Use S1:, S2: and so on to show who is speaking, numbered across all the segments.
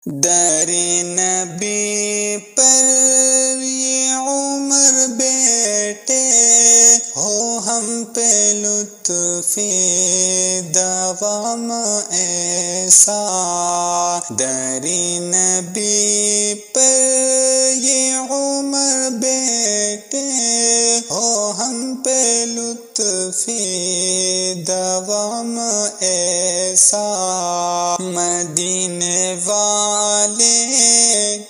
S1: در نبی پر یہ عمر بیٹے ہو ہم پہ لطف دوام ایسا، در نبی پر یہ عمر بیٹے ہو ہم پہ لطف دوام ایسا، مدینے والے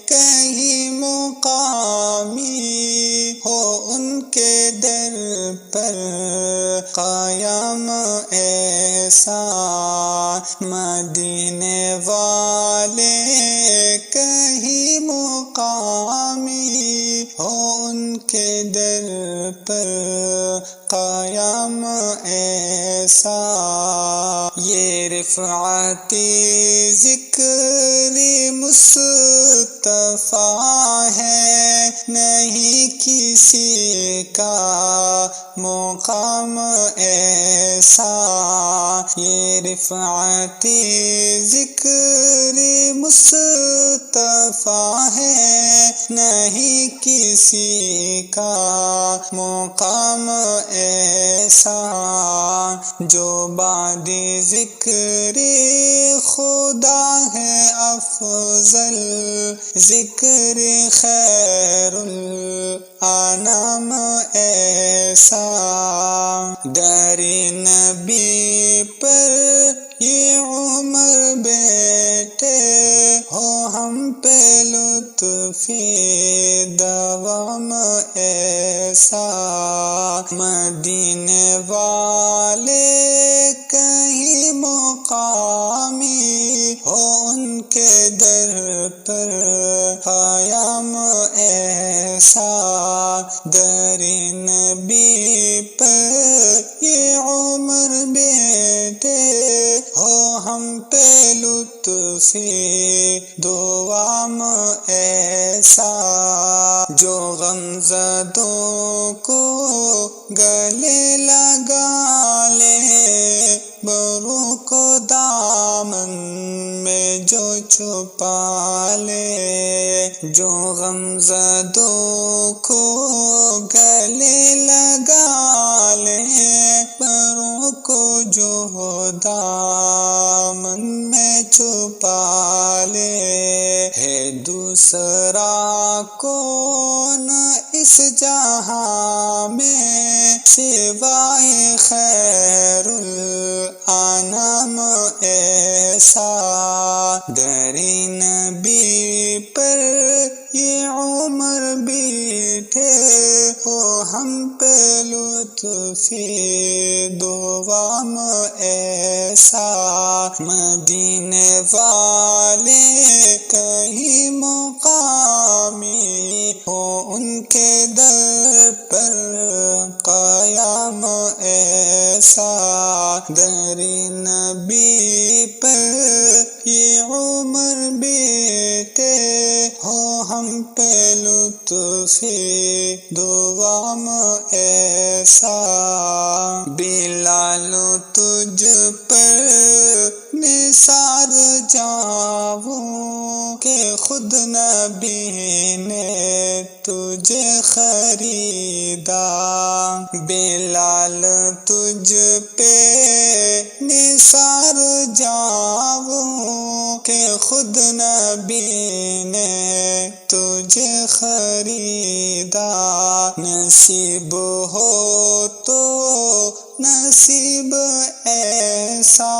S1: کہیں مقامی ہو ان کے در پر قیام ایسا، مدینے والے کہیں مقامی ہو ان کے در پر قیام ایسا، یہ رفعتی ذکر مصطفیٰ ہے نہیں کسی کا مقام ایسا، یہ رفعتی ذکر مصطفیٰ ہے نہیں کسی کا مقام ایسا، جو بعد ذکر خدا ہے افضل ذکر خیر الانام ایسا، در نبی پر یہ عمر بیٹے ہو ہم پہ لطف دوام ایسا، مدینے والے کہیں مقامی ہو ان کے در پر قیام ایسا، در نبی پر یہ عمر بیٹے ہو ہم پہ لطف دوام ایسا، جو غمزدوں کو گلے لگا لے، بروں کو دامن میں جو چھپا لے، جو غمزدوں کو گلے لگا لے، بروں کو جو دامن میں چھپا لے، ہے دوسرا کون اس جہاں میں سوائے خیر الانام ایسا، در نبی پر یہ عمر بیٹھے ہو ہم پہ لطف دوام ایسا، مدینے والے کہیں مقامی ہو ان کے در پر قیام ایسا، در نبی پر یہ عمر بیٹے ہو ہم پہ لطف دوام ایسا، بلال تجھ پر نثار جاؤں کہ خود نبی نے تجھے خریدا، بلال تجھ پہ نثار جاؤں کہ خود نبی نے تجھے خریدا، نصیب ہو تو نصیب ایسا،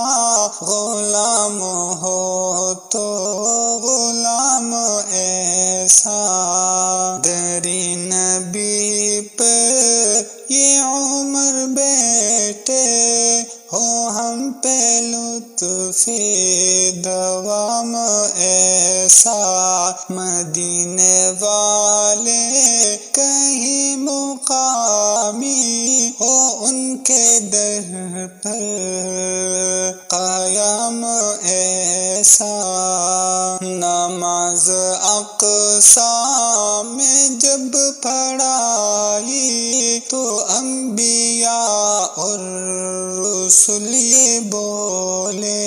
S1: غلام ہو تو غلام ایسا، در نبی پر یہ عمر بیٹے ہو ہم پہ لطف دوام ایسا، مدینے والے کہیں مقامی ہو ان کے در پر قیام ایسا، نماز اقصی میں جب پڑھائی تو انبیاء اور رسول یہ بولے،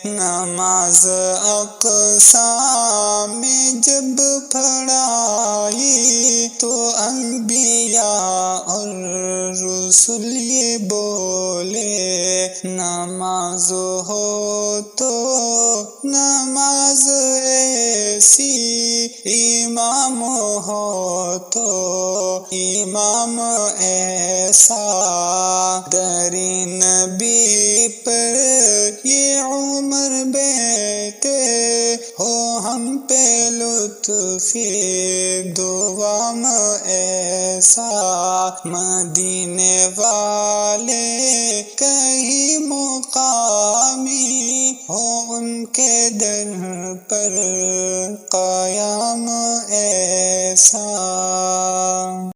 S1: نماز اقصی ایسا میں جب پڑھائی تو انبیاء اور رسول یہ بولے، نماز ہو تو نماز ایسی، امام ہو تو امام ایسا، در نبی پر یہ عمر بیٹھے ہو ہم پہ لطف دوام ایسا، مدینے والے